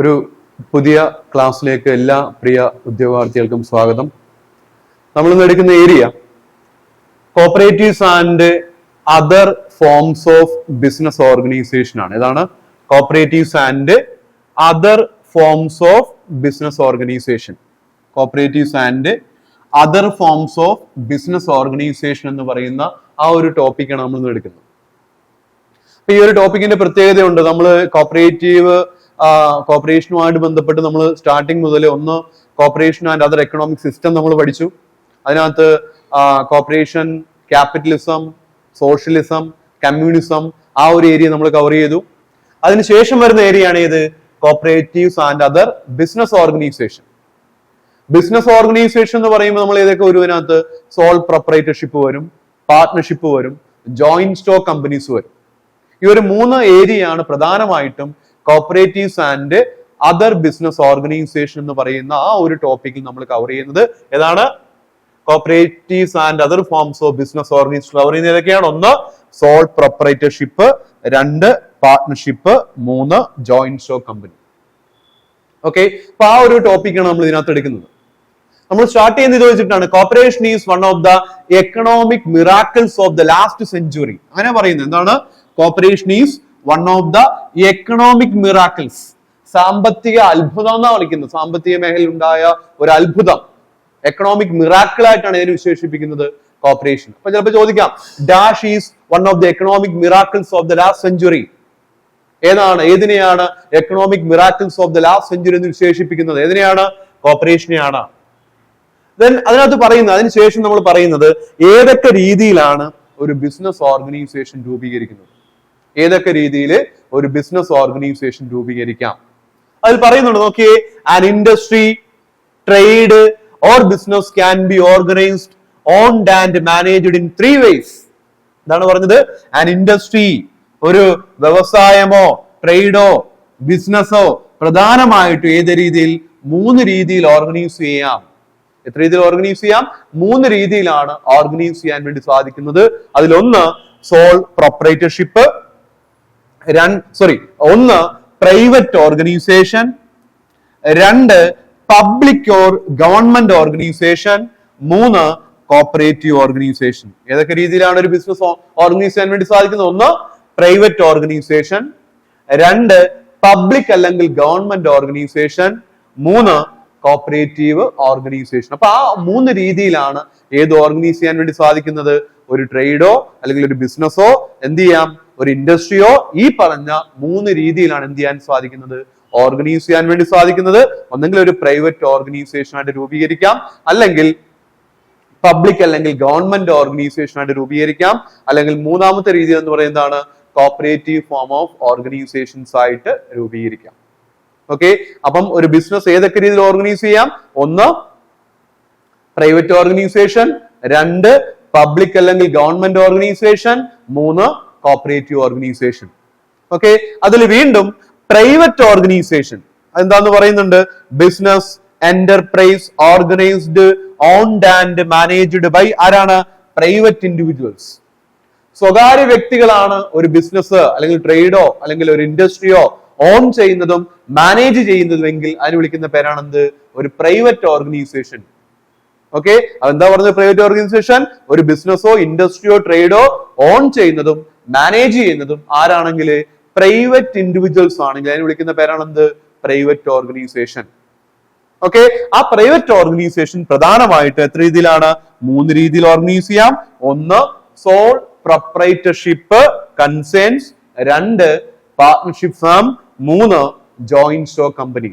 ഒരു പുതിയ ക്ലാസ്സിലേക്ക് എല്ലാ പ്രിയ ഉദ്യോഗാർത്ഥികൾക്കും സ്വാഗതം. നമ്മൾ ഇന്ന് എടുക്കുന്ന area cooperatives and other forms of business organisation ആണ്. ഇതാണ് cooperatives and other forms of business organisation. Cooperatives and other forms of business organisation എന്ന് പറയുന്ന ആ ഒരു ടോപ്പിക്കാണ് നമ്മൾ ഇന്ന് എടുക്കുന്നത്. അപ്പൊ ഈ ഒരു ടോപ്പിക്കിന്റെ പ്രത്യേകതയുണ്ട്. നമ്മൾ കോപ്പറേഷനുമായിട്ട് ബന്ധപ്പെട്ട് നമ്മൾ സ്റ്റാർട്ടിങ് മുതൽ ഒന്ന് cooperation and other economic system നമ്മൾ പഠിച്ചു. അതിനകത്ത് കോപ്പറേഷൻ, ക്യാപിറ്റലിസം, സോഷ്യലിസം, കമ്മ്യൂണിസം, ആ ഒരു ഏരിയ നമ്മൾ കവർ ചെയ്തു. അതിനുശേഷം വരുന്ന ഏരിയയാണ് ഇത് cooperatives and other business organisation. Business organisation എന്ന് പറയുമ്പോൾ നമ്മൾ ഏതൊക്കെ വരും? ഇതിനകത്ത് സോൾ പ്രൊപ്പറേറ്റർഷിപ്പ് വരും, പാർട്ട്ണർഷിപ്പ് വരും, ജോയിന്റ് സ്റ്റോക്ക് കമ്പനീസ് വരും. ഈ ഒരു മൂന്ന് ഏരിയയാണ് പ്രധാനമായിട്ടും cooperatives and other business organisation എന്ന് പറയുന്ന ആ ഒരു ടോപ്പിക്കിൽ നമ്മൾ കവർ ചെയ്യുന്നത്. ഏതാണ്? Cooperatives and other forms of business organisation cover ചെയ്യുന്നത് ഏതൊക്കെയാണ്? ഒന്ന് സോൾ പ്രൊപ്പറേറ്റർഷിപ്പ്, രണ്ട് പാർട്ട്ണർഷിപ്പ്, മൂന്ന് ജോയിന്റ് സ്റ്റോക്ക് കമ്പനി. ഓക്കെ, അപ്പൊ ആ ഒരു ടോപ്പിക്കാണ് നമ്മൾ ഇതിനകത്ത് എടുക്കുന്നത്. നമ്മൾ സ്റ്റാർട്ട് ചെയ്യുന്നത് ഇത് വെച്ചിട്ടാണ്. Corporation is one of the economic miracles of the last century. അങ്ങനെ പറയുന്നത് എന്താണ്? Corporation is one of the economic miracles. സാമ്പത്തിക അത്ഭുതം എന്നാണ് വിളിക്കുന്നത്. സാമ്പത്തിക മേഖലയിൽ ഉണ്ടായ ഒരു അത്ഭുതം, എക്കണോമിക് മിറാക്കിൾ ആയിട്ടാണ് ഇതിനെ വിശേഷിപ്പിക്കുന്നത് കോപ്പറേഷൻ. അപ്പൊ ചിലപ്പോൾ ചോദിക്കാം, dash is one of the economic miracles of the last century. ഏതിനെയാണ് economic miracles of the last century എന്ന് വിശേഷിപ്പിക്കുന്നത്? ഏതിനെയാണ്? കോപ്പറേഷനെയാണ്. ദെൻ അതിനകത്ത് പറയുന്നത്, അതിനുശേഷം നമ്മൾ പറയുന്നത് ഏതൊക്കെ രീതിയിലാണ് ഒരു ബിസിനസ് ഓർഗനൈസേഷൻ രൂപീകരിക്കുന്നത്. ഏതൊക്കെ രീതിയിൽ ഒരു ബിസിനസ് ഓർഗനൈസേഷൻ രൂപീകരിക്കാം അതിൽ പറയുന്നുണ്ട്. നോക്കിയേ, an industry, trade or business can be organised, owned and managed in 3 ways. എന്താണ് പറഞ്ഞത്? ആൻ ഇൻഡസ്ട്രി, ഒരു വ്യവസായമോ ട്രേഡോ ബിസിനസ്സോ പ്രധാനമായിട്ടും ഏത് രീതിയിൽ? 3 രീതിയിൽ ഓർഗനൈസ് ചെയ്യാം. എത്ര രീതിയിൽ ഓർഗനൈസ് ചെയ്യാം? 3 രീതിയിലാണ് ഓർഗനൈസ് ചെയ്യാൻ വേണ്ടി സാധിക്കുന്നത്. അതിലൊന്ന് സോൾ പ്രൊപ്പറേറ്റർഷിപ്പ്, ഒന്ന് പ്രൈവറ്റ് ഓർഗനൈസേഷൻ, രണ്ട് പബ്ലിക് ഓർ ഗവൺമെന്റ് ഓർഗനൈസേഷൻ, മൂന്ന് കോപ്പറേറ്റീവ് ഓർഗനൈസേഷൻ. ഏതൊക്കെ രീതിയിലാണ് ഒരു ബിസിനസ് ഓർഗനൈസ് ചെയ്യാൻ വേണ്ടി സാധിക്കുന്നത്? ഒന്ന് പ്രൈവറ്റ് ഓർഗനൈസേഷൻ, രണ്ട് പബ്ലിക് അല്ലെങ്കിൽ ഗവൺമെന്റ് ഓർഗനൈസേഷൻ, മൂന്ന് കോപ്പറേറ്റീവ് ഓർഗനൈസേഷൻ. അപ്പൊ ആ 3 രീതിയിലാണ് ഏത് ഓർഗനൈസ് ചെയ്യാൻ വേണ്ടി സാധിക്കുന്നത്? ഒരു ട്രേഡോ അല്ലെങ്കിൽ ഒരു ബിസിനസ്സോ, എന്ത് ചെയ്യാം, ഒരു ഇൻഡസ്ട്രിയോ, ഈ പറഞ്ഞ 3 രീതിയിലാണ് എന്ത് ചെയ്യാൻ സാധിക്കുന്നത്? ഓർഗനൈസ് ചെയ്യാൻ വേണ്ടി സാധിക്കുന്നത്. ഒന്നെങ്കിൽ ഒരു പ്രൈവറ്റ് ഓർഗനൈസേഷൻ ആയിട്ട് രൂപീകരിക്കാം, അല്ലെങ്കിൽ പബ്ലിക് അല്ലെങ്കിൽ ഗവൺമെന്റ് ഓർഗനൈസേഷൻ ആയിട്ട് രൂപീകരിക്കാം, അല്ലെങ്കിൽ മൂന്നാമത്തെ രീതി എന്ന് പറയുന്നതാണ് കോപ്പറേറ്റീവ് ഫോം ഓഫ് ഓർഗനൈസേഷൻസ് ആയിട്ട് രൂപീകരിക്കാം. ഓക്കെ, അപ്പം ഒരു ബിസിനസ് ഏതൊക്കെ രീതിയിൽ ഓർഗനൈസ് ചെയ്യാം? ഒന്ന് പ്രൈവറ്റ് ഓർഗനൈസേഷൻ, രണ്ട് പബ്ലിക് അല്ലെങ്കിൽ ഗവൺമെന്റ് ഓർഗനൈസേഷൻ, മൂന്ന് കോപ്പറേറ്റീവ് ഓർഗനൈസേഷൻ. ഓക്കെ, അതിൽ വീണ്ടും പ്രൈവറ്റ് ഓർഗനൈസേഷൻ എന്താന്ന് പറയുന്നുണ്ട്? Business enterprise organised, owned and managed by ആരാണ്? Private individuals. സ്വകാര്യ വ്യക്തികളാണ് ഒരു ബിസിനസ് അല്ലെങ്കിൽ ട്രേഡോ അല്ലെങ്കിൽ ഒരു ഇൻഡസ്ട്രിയോ ഓൺ ചെയ്യുന്നതും മാനേജ് ചെയ്യുന്നതും എങ്കിൽ അതിന് വിളിക്കുന്ന പേരാണെന്ത്? ഒരു പ്രൈവറ്റ് ഓർഗനൈസേഷൻ. ഓക്കെ, അതെന്താ പറഞ്ഞത്? പ്രൈവറ്റ് ഓർഗനൈസേഷൻ ഒരു ബിസിനസ്സോ ഇൻഡസ്ട്രിയോ ട്രേഡോ ഓൺ ചെയ്യുന്നതും മാനേജ് ചെയ്യുന്നതും ആരാണെങ്കിൽ പ്രൈവറ്റ് ഇൻഡിവിജ്വൽസ് ആണെങ്കിൽ അതിന് വിളിക്കുന്ന പേരാണെന്ത്? Private organisation. ഓക്കെ, ആ പ്രൈവറ്റ് ഓർഗനൈസേഷൻ പ്രധാനമായിട്ട് എത്ര രീതിയിലാണ്? 3 രീതിയിൽ ഓർഗനൈസ് ചെയ്യാം. ഒന്ന് സോൾ പ്രൊപ്പറേറ്റർഷിപ്പ് കൺസേൺസ്, രണ്ട് പാർട്ട്ണർഷിപ്പ് ഫേം, മൂന്ന് ജോയിന്റ് സ്റ്റോക്ക് കമ്പനി.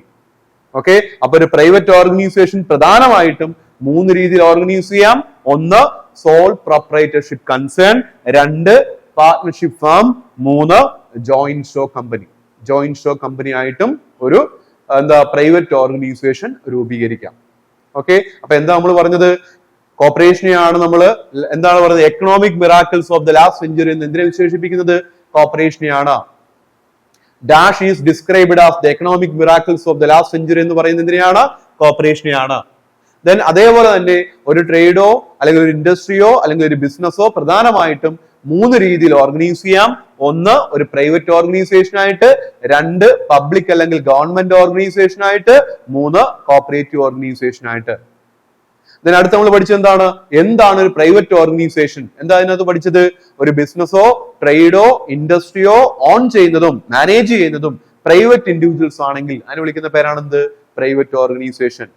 ഓക്കെ, അപ്പൊ ഒരു പ്രൈവറ്റ് ഓർഗനൈസേഷൻ പ്രധാനമായിട്ടും 3 രീതിയിൽ ഓർഗനൈസ് ചെയ്യാം. ഒന്ന് സോൾ പ്രൊപ്പറേറ്റർഷിപ്പ് കൺസേൺ, രണ്ട് പാർട്ട്ണർഷിപ്പ് ഫേം, മൂന്ന് joint stock company. Joint stock company ആയിട്ടും ഒരു പ്രൈവറ്റ് ഓർഗനൈസേഷൻ രൂപീകരിക്കാം. ഓക്കെ, അപ്പൊ എന്താ നമ്മൾ പറഞ്ഞത്? കോപ്പറേഷനെയാണ് നമ്മൾ എന്താണ് പറയുന്നത്? Economic miracles of the last century എന്ന് എന്തിനെ വിശേഷിപ്പിക്കുന്നത്? കോപ്പറേഷനെയാണ്. Dash is described as the economic miracles of the last century എന്ന് പറയുന്നത് എന്തിനെയാണ്? കോപ്പറേഷനെയാണ്. ദെൻ അതേപോലെ തന്നെ ഒരു ട്രേഡോ അല്ലെങ്കിൽ ഒരു ഇൻഡസ്ട്രിയോ അല്ലെങ്കിൽ ഒരു ബിസിനസ്സോ പ്രധാനമായിട്ടും മൂന്ന് രീതിയിൽ ഓർഗനൈസ് ചെയ്യാം. ഒന്ന് ഒരു പ്രൈവറ്റ് ഓർഗനൈസേഷൻ ആയിട്ട്, രണ്ട് പബ്ലിക് അല്ലെങ്കിൽ ഗവൺമെന്റ് ഓർഗനൈസേഷൻ ആയിട്ട്, മൂന്ന് കോപ്പറേറ്റീവ് ഓർഗനൈസേഷൻ ആയിട്ട്. അടുത്ത് നമ്മൾ പഠിച്ചത് എന്താണ് ഒരു പ്രൈവറ്റ് ഓർഗനൈസേഷൻ? എന്താ അതിനകത്ത് പഠിച്ചത്? ഒരു ബിസിനസ്സോ ട്രേഡോ ഇൻഡസ്ട്രിയോ ഓൺ ചെയ്യുന്നതും മാനേജ് ചെയ്യുന്നതും പ്രൈവറ്റ് ഇൻഡിവിജ്വൽസ് ആണെങ്കിൽ അതിനെ വിളിക്കുന്ന പേരാണെന്ത്? Private organisation.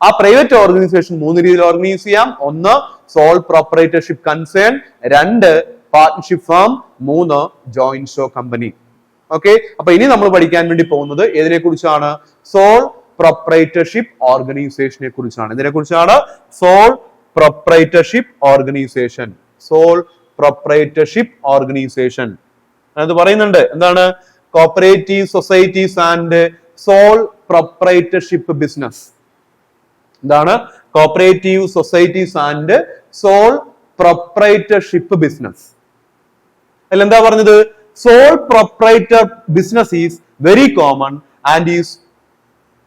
ആ പ്രൈവറ്റ് ഓർഗനൈസേഷൻ മൂന്ന് രീതിയിൽ ഓർഗനൈസ് ചെയ്യാം. ഒന്ന് സോൾ പ്രൊപ്പറേറ്റർഷിപ്പ് കൺസേൺ, രണ്ട് പാർട്ട്ണർഷിപ്പ് ഫേം, മൂന്ന് ജോയിന്റ് സ്റ്റോക്ക് കമ്പനി. ഓക്കെ, അപ്പൊ ഇനി നമ്മൾ പഠിക്കാൻ വേണ്ടി പോകുന്നത് ഏതിനെ കുറിച്ചാണ്? സോൾ പ്രൊപ്പറേറ്റർഷിപ്പ് ഓർഗനൈസേഷനെ കുറിച്ചാണ്. ഇതിനെ കുറിച്ചാണ് sole proprietorship organisation. Sole proprietorship organisation അത് പറയുന്നുണ്ട്. എന്താണ്? Cooperative societies and sole proprietorship business. എന്താണ്? Cooperative societies and sole proprietorship business. അതിലെന്താ പറഞ്ഞത്? Sole proprietor business is very common and is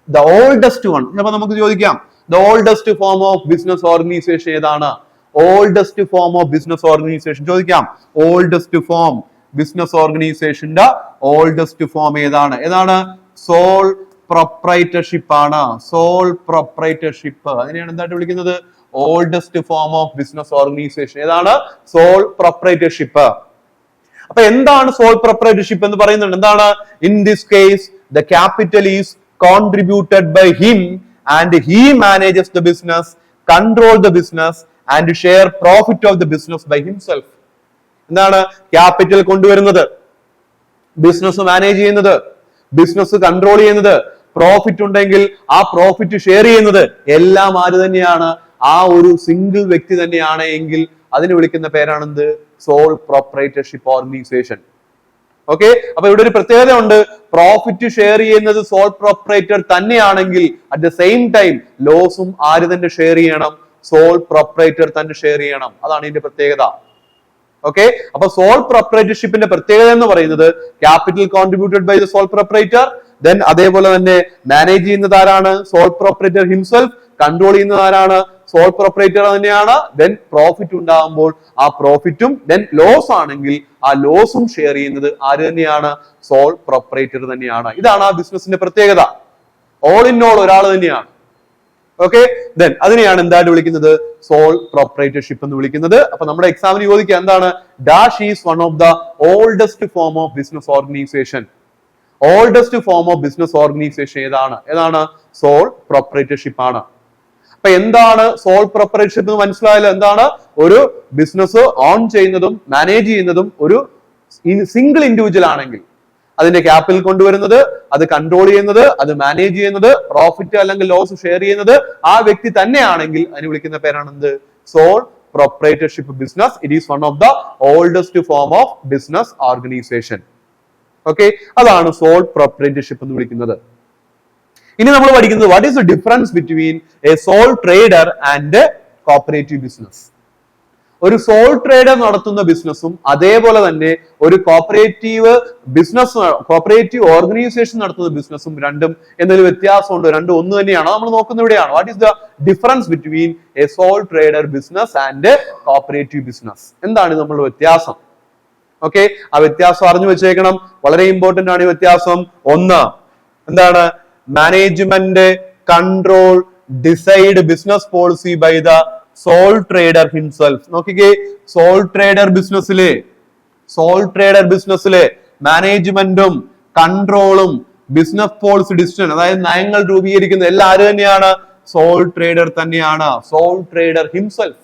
the oldest one. അപ്പൊ നമുക്ക് ചോദിക്കാം, the oldest form of business organization ഏതാണ്? oldest form of business organization ചോദിക്കാം. oldest form business organizationന്റെ oldest form ഏതാണ്? Sole proprietorship ആണ്. സോൾ പ്രൊപ്പറേറ്റർഷിപ്പ് അതിനെയാണ് എന്തായിട്ട് വിളിക്കുന്നത്? Oldest form of business organisation ഏതാണ്? Sole proprietorship. അപ്പൊ എന്താണ് സോൾ പ്രൊപ്പറേറ്റർഷിപ്പ് എന്ന് പറയുന്നുണ്ട്? എന്താണ്? In this case the capital is contributed by him and he manages the business, control the business and share profit of the business by himself. എന്താണ്? Capital കൊണ്ടുവരുന്നത്, business manage ചെയ്യുന്നത്, business control ചെയ്യുന്നത്, profit ഉണ്ടെങ്കിൽ ആ profit share ചെയ്യുന്നത് എല്ലാം ആര് തന്നെയാണ്? ആ ഒരു സിംഗിൾ വ്യക്തി തന്നെയാണ് എങ്കിൽ അതിന് വിളിക്കുന്ന പേരാണെന്ത്? Sole proprietorship organisation. ഓക്കെ, അപ്പൊ ഇവിടെ ഒരു പ്രത്യേകത ഉണ്ട്. പ്രോഫിറ്റ് ഷെയർ ചെയ്യുന്നത് സോൾ പ്രൊപ്പറേറ്റർ തന്നെയാണെങ്കിൽ അറ്റ് ദ സെയിം ടൈം ലോസും ആര് തന്നെ ഷെയർ ചെയ്യണം? സോൾ പ്രൊപ്പറേറ്റർ തന്നെ ഷെയർ ചെയ്യണം. അതാണ് ഇതിന്റെ പ്രത്യേകത. ഓക്കെ, അപ്പൊ സോൾ പ്രൊപ്പറേറ്റർഷിപ്പിന്റെ പ്രത്യേകത എന്ന് പറയുന്നത് capital contributed by the sole proprietor, then അതേപോലെ തന്നെ മാനേജ് ചെയ്യുന്നത് ആരാണ്? Soul proprietor himself. കൺട്രോൾ ചെയ്യുന്നത് ആരാണ്? സോൾ പ്രൊപ്പറേറ്റർ തന്നെയാണ്. ദെൻ പ്രോഫിറ്റ് ഉണ്ടാകുമ്പോൾ ആ പ്രോഫിറ്റും, ദെൻ ലോസ് ആണെങ്കിൽ ആ ലോസും ഷെയർ ചെയ്യുന്നത് ആര് തന്നെയാണ്? സോൾ പ്രൊപ്പറേറ്റർ തന്നെയാണ്. ഇതാണ് ആ ബിസിനസിന്റെ പ്രത്യേകത. ഓൾ ഇൻ ഓൾ ഒരാൾ തന്നെയാണ്. ഓക്കെ, ദെൻ അതിനെയാണ് എന്തായിട്ട് വിളിക്കുന്നത്? സോൾ പ്രൊപ്പറേറ്റർഷിപ്പ് എന്ന് വിളിക്കുന്നത്. അപ്പൊ നമ്മുടെ എക്സാമിന് ചോദിക്കുക എന്താണ്? Dash is one of the oldest form of business organisation. Oldest form of business organisation ഏതാണ്? സോൾ പ്രൊപ്പറേറ്റർഷിപ്പ് ആണ്. അപ്പൊ എന്താണ് സോൾ പ്രൊപ്പറേറ്റർഷിപ്പ് എന്ന് മനസ്സിലായല്ലോ? എന്താണ്? ഒരു ബിസിനസ് ഓൺ ചെയ്യുന്നതും മാനേജ് ചെയ്യുന്നതും ഒരു സിംഗിൾ ഇൻഡിവിജ്വൽ ആണെങ്കിൽ അതിന്റെ ക്യാപിറ്റൽ കൊണ്ടുവരുന്നത്, അത് കൺട്രോൾ ചെയ്യുന്നത്, അത് മാനേജ് ചെയ്യുന്നത്, പ്രോഫിറ്റ് അല്ലെങ്കിൽ ലോസ് ഷെയർ ചെയ്യുന്നത് ആ വ്യക്തി തന്നെയാണെങ്കിൽ അതിന് വിളിക്കുന്ന പേരാണെന്ത്? Sole proprietorship business. It is one of the oldest form of business organisation. Okay, അതാണ് സോൾ പ്രൊപ്പറേറ്റർഷിപ്പ് എന്ന് വിളിക്കുന്നത്. ഇനി നമ്മൾ പഠിക്കുന്നത് what is the difference between a sole trader and cooperative business. ഒരു സോൾ ട്രേഡർ നടത്തുന്ന ബിസിനസ്സും അതേപോലെ തന്നെ ഒരു കോപ്പറേറ്റീവ് ബിസിനസ്, കോപ്പറേറ്റീവ് ഓർഗനൈസേഷൻ നടത്തുന്ന ബിസിനസ്സും രണ്ടും എന്തെങ്കിലും വ്യത്യാസമുണ്ട്? രണ്ടും ഒന്ന് തന്നെയാണോ? നമ്മൾ നോക്കുന്നത് ഇവിടെയാണ്. What is the difference between a sole trader business and cooperative business? എന്താണ് നമ്മളുടെ വ്യത്യാസം? ഓക്കെ, ആ വ്യത്യാസം അറിഞ്ഞു വെച്ചേക്കണം. വളരെ ഇമ്പോർട്ടന്റ് ആണ് ഈ വ്യത്യാസം. ഒന്ന് എന്താണ്? Management control decide business policy by the sole trader himself. നോക്കിക്കേ, സോൾ ട്രേഡർ ബിസിനസ്സിലെ മാനേജ്മെന്റും കൺട്രോളും ബിസിനസ് പോളിസി ഡിസിഷൻ, അതായത് നയങ്ങൾ രൂപീകരിക്കുന്ന എല്ലാം ആര് തന്നെയാണ്? സോൾ ട്രേഡർ തന്നെയാണ്. Soul trader himself.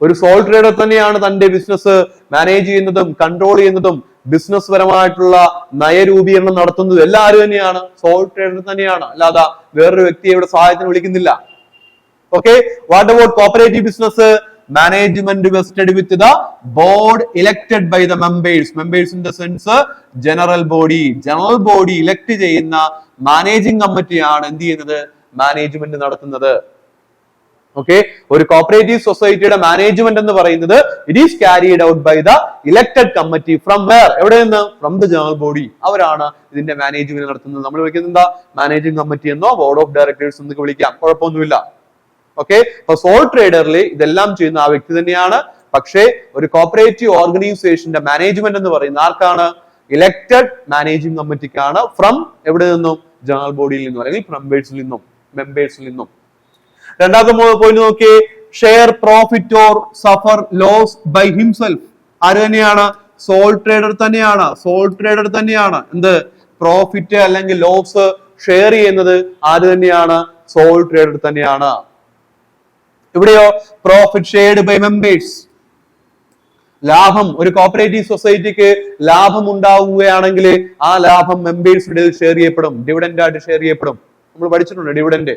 ഒരു സോൾ ട്രേഡർ തന്നെയാണ് തന്റെ ബിസിനസ് മാനേജ് ചെയ്യുന്നതും കൺട്രോൾ ചെയ്യുന്നതും ബിസിനസ് പരമായിട്ടുള്ള നയരൂപീകരണം നടത്തുന്നതും എല്ലാം ആര് തന്നെയാണ്? സോൾ ട്രേഡർ തന്നെയാണ്. അല്ലാതെ വേറൊരു വ്യക്തിയെ ഇവിടെ സഹായത്തിന് വിളിക്കുന്നില്ല. Okay, what about cooperative business? Management vested with the board elected by the members. Members in the sense general body. General body elect ചെയ്യുന്ന മാനേജിംഗ് കമ്മിറ്റിയാണ് എന്ത് ചെയ്യുന്നത്? മാനേജ്മെന്റ് നടത്തുന്നത്. ഓക്കെ, ഒരു കോപ്പറേറ്റീവ് സൊസൈറ്റിയുടെ മാനേജ്മെന്റ് എന്ന് പറയുന്നത് it is carried out by the elected committee. From where? എവിടെ നിന്ന്? From the general body. അവരാണ് ഇതിന്റെ മാനേജ്മെന്റ് നടത്തുന്നത്. നമ്മൾ വിളിക്കുന്നത് എന്താ? മാനേജിംഗ് കമ്മിറ്റി എന്നോ ബോർഡ് ഓഫ് ഡയറക്ടേഴ്സ് എന്നൊക്കെ വിളിക്കാം, കുഴപ്പമൊന്നുമില്ല. ഓക്കെ, അപ്പൊ സോൾ ട്രേഡറിൽ ഇതെല്ലാം ചെയ്യുന്ന ആ വ്യക്തി തന്നെയാണ്. പക്ഷേ ഒരു കോപ്പറേറ്റീവ് ഓർഗനൈസേഷന്റെ മാനേജ്മെന്റ് എന്ന് പറയുന്ന ആർക്കാണ്? Elected managing കമ്മിറ്റിക്കാണ്. ഫ്രം എവിടെ നിന്നും? ജനറൽ ബോഡിയിൽ നിന്നും അല്ലെങ്കിൽ മെമ്പേഴ്സിൽ നിന്നും. രണ്ടാമത്തെ പോയിന്റ് നോക്കിയേ, share profit or suffer loss by himself. ആര് തന്നെയാണ്? സോൾ ട്രേഡർ തന്നെയാണ്. എന്ത് പ്രോഫിറ്റ് അല്ലെങ്കിൽ ലോസ് ഷെയർ ചെയ്യുന്നത് ആര് തന്നെയാണ്? സോൾ ട്രേഡർ തന്നെയാണ്. ഇവിടെയോ പ്രോഫിറ്റ് ഷെയർഡ് ബൈ മെമ്പേഴ്സ്. ലാഭം, ഒരു കോപ്പറേറ്റീവ് സൊസൈറ്റിക്ക് ലാഭം ഉണ്ടാവുകയാണെങ്കിൽ ആ ലാഭം മെമ്പേഴ്സിന്റെ ഷെയർ ചെയ്യപ്പെടും, ഡിവിഡൻഡ് ആയിട്ട് ഷെയർ ചെയ്യപ്പെടും. നമ്മൾ പഠിച്ചിട്ടുണ്ട് ഡിവിഡൻഡ്.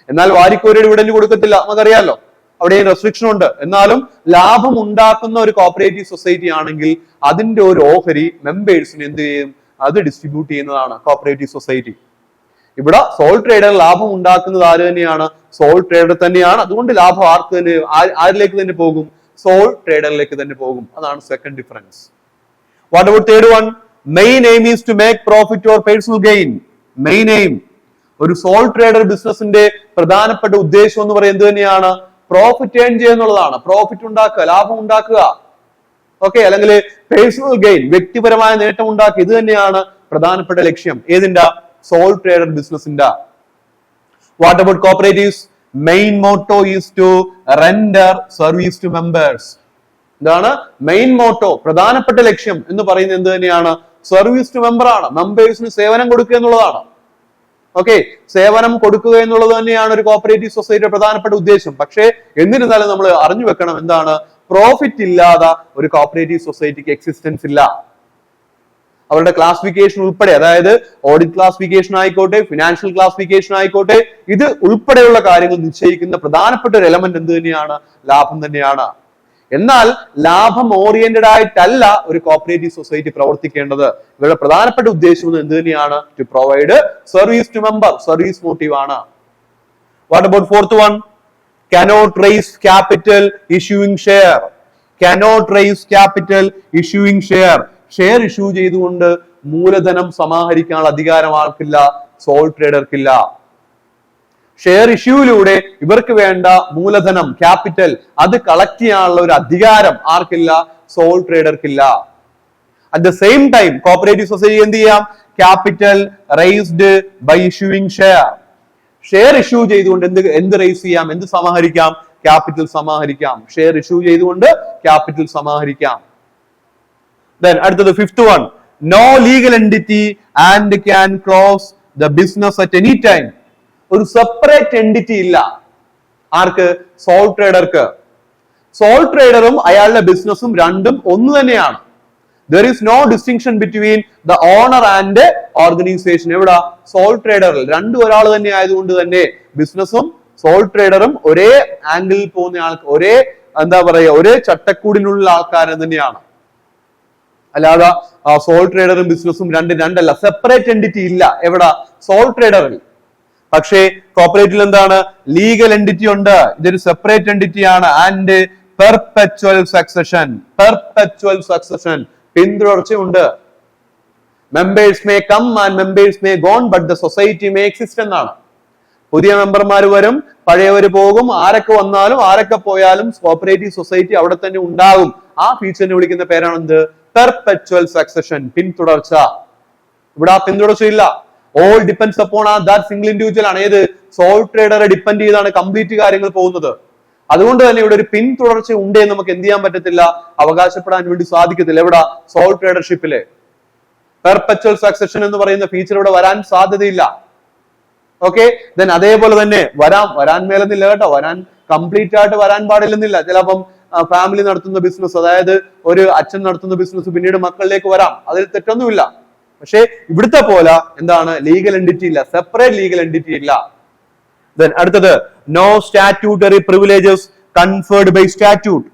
എന്നാൽ വാരിക്കോരി ഡിവിഡൻഡ് കൊടുക്കത്തില്ല, നമുക്കറിയാലോ, അവിടെ റെസ്ട്രിക്ഷൻ ഉണ്ട്. എന്നാലും ലാഭം ഉണ്ടാക്കുന്ന ഒരു കോപ്പറേറ്റീവ് സൊസൈറ്റി ആണെങ്കിൽ അതിന്റെ ഒരു ഓഹരി മെമ്പേഴ്സിന് എന്ത് ചെയ്യും? അത് ഡിസ്ട്രിബ്യൂട്ട് ചെയ്യുന്നതാണ് കോപ്പറേറ്റീവ് സൊസൈറ്റി. ഇവിടെ സോൾ ട്രേഡർ ലാഭം ഉണ്ടാക്കുന്നത് ആര് തന്നെയാണ്? സോൾ ട്രേഡർ തന്നെയാണ്. അതുകൊണ്ട് ലാഭം ആരിലേക്ക് തന്നെ പോകും? സോൾ ട്രേഡറിലേക്ക് തന്നെ പോകും. അതാണ് second difference. What about third one? Main aim is to make profit or personal gain. Main aim, ഒരു സോൾ ട്രേഡർ ബിസിനസിന്റെ പ്രധാനപ്പെട്ട ഉദ്ദേശം എന്ന് പറയുന്നത് എന്ത് തന്നെയാണ്? പ്രോഫിറ്റ് ഏൺ ചെയ്യുക എന്നുള്ളതാണ്. പ്രോഫിറ്റ് ഉണ്ടാക്കുക, ലാഭം ഉണ്ടാക്കുക, ഓക്കെ, അല്ലെങ്കിൽ പേഴ്സണൽ ഗെയിൻ, വ്യക്തിപരമായ നേട്ടം ഉണ്ടാക്കുക. ഇത് തന്നെയാണ് പ്രധാനപ്പെട്ട ലക്ഷ്യം. ഏതിന്റെ? സോൾ ട്രേഡർ ബിസിനസിന്റെ. What about cooperatives? Main motto is to render service to members. എന്താണ് മെയിൻ മോട്ടോ? പ്രധാനപ്പെട്ട ലക്ഷ്യം എന്ന് പറയുന്നത് എന്ത് തന്നെയാണ്? സർവീസ് ടു മെമ്പർ ആണ്. മെമ്പേഴ്സിന് സേവനം കൊടുക്കുക എന്നുള്ളതാണ്. ഓക്കെ, സേവനം കൊടുക്കുക എന്നുള്ളത് തന്നെയാണ് ഒരു കോപ്പറേറ്റീവ് സൊസൈറ്റിയുടെ പ്രധാനപ്പെട്ട ഉദ്ദേശം. പക്ഷേ എന്നിരുന്നാലും നമ്മൾ അറിഞ്ഞു വെക്കണം, എന്താണ്? പ്രോഫിറ്റ് ഇല്ലാതെ ഒരു കോപ്പറേറ്റീവ് സൊസൈറ്റിക്ക് എക്സിസ്റ്റൻസ് ഇല്ല. അവരുടെ ക്ലാസിഫിക്കേഷൻ ഉൾപ്പെടെ, അതായത് ഓഡിറ്റ് ക്ലാസിഫിക്കേഷൻ ആയിക്കോട്ടെ, ഫിനാൻഷ്യൽ ക്ലാസിഫിക്കേഷൻ ആയിക്കോട്ടെ, ഇത് ഉൾപ്പെടെയുള്ള കാര്യങ്ങൾ നിശ്ചയിക്കുന്ന പ്രധാനപ്പെട്ട ഒരു എലമെന്റ് എന്ത് തന്നെയാണ്? ലാഭം തന്നെയാണ്. എന്നാൽ ലാഭം ഓറിയന്റഡ് ആയിട്ടല്ല ഒരു കോപ്പറേറ്റീവ് സൊസൈറ്റി പ്രവർത്തിക്കേണ്ടത്. ഇവരുടെ പ്രധാനപ്പെട്ട ഉദ്ദേശം എന്ത് തന്നെയാണ്? To provide service to member. Service motive ആണ്. What about fourth one? cannot raise capital issuing share. cannot raise capital issuing share. Share issue ചെയ്തുകൊണ്ട് മൂലധനം സമാഹരിക്കാനുള്ള അധികാരം ആർക്കില്ല? സോൾ ട്രേഡർക്കില്ല. ഷെയർ ഇഷ്യൂയിലൂടെ ഇവർക്ക് വേണ്ട മൂലധനം, ക്യാപിറ്റൽ, അത് കളക്ട് ചെയ്യാനുള്ള ഒരു അധികാരം ആർക്കില്ല? സോൾ ട്രേഡർക്കില്ല. At the same time cooperative society എന്ത് ചെയ്യാം? Capital raised by issuing share. Share issue ചെയ്തുകൊണ്ട് എന്ത് റൈസ് ചെയ്യാം? എന്ത് സമാഹരിക്കാം? ക്യാപിറ്റൽ സമാഹരിക്കാം. ഷെയർ ഇഷ്യൂ ചെയ്തുകൊണ്ട് ക്യാപിറ്റൽ സമാഹരിക്കാം. Then അടുത്തത് fifth one, no legal entity and can close the business at any time. ഒരു സെപ്പറേറ്റ് എൻറ്റിറ്റി ഇല്ല ആർക്ക്? സോൾ ട്രേഡർക്ക്. സോൾ ട്രേഡറും അയാളുടെ ബിസിനസ്സും രണ്ടും ഒന്ന് തന്നെയാണ്. There is no distinction between the owner and organization. എവിടെ? സോൾ ട്രേഡറിൽ രണ്ടും ഒരാൾ തന്നെ ആയതുകൊണ്ട് തന്നെ ബിസിനസ്സും സോൾ ട്രേഡറും ഒരേ ആംഗിളിൽ പോകുന്ന ആൾക്ക്, ഒരേ എന്താ പറയുക, ഒരേ ചട്ടക്കൂടിനുള്ള ആൾക്കാർ തന്നെയാണ്. അല്ലാതെ സോൾ ട്രേഡറും ബിസിനസ്സും രണ്ടല്ല, സെപ്പറേറ്റ് എൻറ്റിറ്റി ഇല്ല. എവിടെ? സോൾ ട്രേഡറിൽ. പക്ഷേ കോപ്പറേറ്റീവിൽ എന്താണ്? ലീഗൽ എൻറ്റിറ്റി ഉണ്ട്. ഇതൊരു സെപ്പറേറ്റ് എൻറ്റിറ്റി ആണ്. ആൻഡ് പെർപെച്വൽ സക്സഷൻ, പിന്തുടർച്ചയുണ്ട്. Members may come and members may gone but the society may exist എന്നാണ്. പുതിയ മെമ്പർമാർ വരും, പഴയവര് പോകും. ആരൊക്കെ വന്നാലും ആരൊക്കെ പോയാലും കോപ്പറേറ്റീവ് സൊസൈറ്റി അവിടെ തന്നെ ഉണ്ടാകും. ആ ഫീച്ചറിനെ വിളിക്കുന്ന പേരാണ് എന്ത്? പെർപെച്വൽ സക്സഷൻ, പിന്തുടർച്ച. ഇവിടെ ആ പിന്തുടർച്ചയില്ല. All depends upon that single individual ആണ്. ഏത്? സോൾ ട്രേഡറെ ഡിപ്പെൻഡ് ചെയ്താണ് കംപ്ലീറ്റ് കാര്യങ്ങൾ പോകുന്നത്. അതുകൊണ്ട് തന്നെ ഇവിടെ ഒരു പിന്തുടർച്ച ഉണ്ട് എന്ന് നമുക്ക് എന്ത് ചെയ്യാൻ പറ്റത്തില്ല? അവകാശപ്പെടാൻ വേണ്ടി സാധിക്കത്തില്ല. എവിടെ? സോൾ ട്രേഡർഷിപ്പില് പെർപെച്വൽ സക്സഷൻ എന്ന് പറയുന്ന ഫീച്ചർ ഇവിടെ വരാൻ സാധ്യതയില്ല. ഓക്കെ, ദെൻ അതേപോലെ തന്നെ വരാൻ മേലെന്നില്ല കേട്ടോ, വരാൻ കംപ്ലീറ്റ് ആയിട്ട് വരാൻ പാടില്ലെന്നില്ല. ചിലപ്പം ഫാമിലി നടത്തുന്ന ബിസിനസ്, അതായത് ഒരു അച്ഛൻ നടത്തുന്ന ബിസിനസ് പിന്നീട് മക്കളിലേക്ക് വരാം, അതിൽ തെറ്റൊന്നുമില്ല. പക്ഷെ ഇവിടുത്തെ പോലെ എന്താണ്? ലീഗൽ എൻറ്റിറ്റി ഇല്ല, സെപ്പറേറ്റ് ലീഗൽ എൻറ്റിറ്റി ഇല്ല. Then അടുത്തത് no statutory privileges conferred by statute.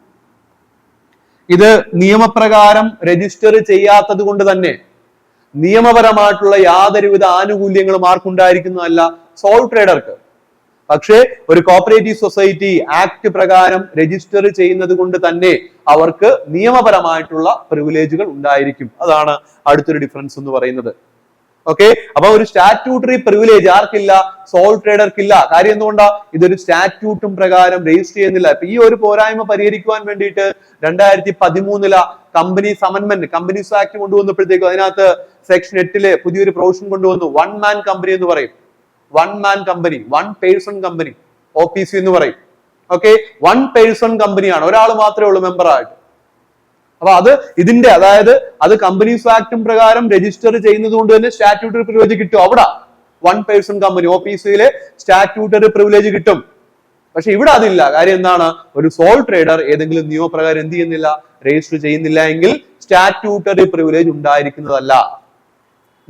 ഇത് നിയമപ്രകാരം രജിസ്റ്റർ ചെയ്യാത്തത് കൊണ്ട് തന്നെ നിയമപരമായിട്ടുള്ള യാതൊരുവിധ ആനുകൂല്യങ്ങളും ആർക്കുണ്ടായിരിക്കുന്നതല്ല? സോൾ ട്രേഡർക്ക്. പക്ഷേ ഒരു കോപ്പറേറ്റീവ് സൊസൈറ്റി ആക്ട് പ്രകാരം രജിസ്റ്റർ ചെയ്യുന്നത് കൊണ്ട് തന്നെ അവർക്ക് നിയമപരമായിട്ടുള്ള പ്രിവിലേജുകൾ ഉണ്ടായിരിക്കും. അതാണ് അടുത്തൊരു ഡിഫറൻസ് എന്ന് പറയുന്നത്. ഓക്കെ, അപ്പൊ ഒരു സ്റ്റാറ്റ്യൂട്ടറി പ്രിവിലേജ് ആർക്കില്ല? സോൾ ട്രേഡർക്കില്ല. കാര്യം എന്തുകൊണ്ടാ? ഇതൊരു സ്റ്റാറ്റ്യൂട്ടും പ്രകാരം രജിസ്റ്റർ ചെയ്യുന്നില്ല. ഇപ്പൊ ഈ ഒരു പോരായ്മ പരിഹരിക്കുവാൻ വേണ്ടിയിട്ട് 2013 കമ്പനീസ് അമെന്റ്മെന്റ്, കമ്പനീസ് ആക്ട് കൊണ്ടുവന്നപ്പോഴത്തേക്കും അതിനകത്ത് സെക്ഷൻ 8 പുതിയൊരു പ്രൊവിഷൻ കൊണ്ടുവന്നു. വൺ മാൻ കമ്പനി എന്ന് പറയും. One man company, one person company, OPC എന്ന് പറയും. ഓക്കെ, വൺ പേഴ്സൺ കമ്പനിയാണ്, ഒരാൾ മാത്രമേ ഉള്ളൂ മെമ്പർ ആയിട്ട്. അപ്പൊ അത് ഇതിന്റെ അതായത് അത് കമ്പനീസ് ആക്ടും പ്രകാരം രജിസ്റ്റർ ചെയ്യുന്നത് കൊണ്ട് തന്നെ സ്റ്റാറ്റ്യൂട്ടറി പ്രിവിലേജ് കിട്ടും. അവിടെ വൺ പേഴ്സൺ കമ്പനി OPCയിലെ സ്റ്റാറ്റ്യൂട്ടറി പ്രിവിലേജ് കിട്ടും. പക്ഷെ ഇവിടെ അതില്ല. കാര്യം എന്താണ്? ഒരു സോൾ ട്രേഡർ ഏതെങ്കിലും നിയമപ്രകാരം എന്ത് ചെയ്യുന്നില്ല? രജിസ്റ്റർ ചെയ്യുന്നില്ല എങ്കിൽ സ്റ്റാറ്റ്യൂട്ടറി പ്രിവിലേജ് ഉണ്ടായിരിക്കുന്നതല്ല.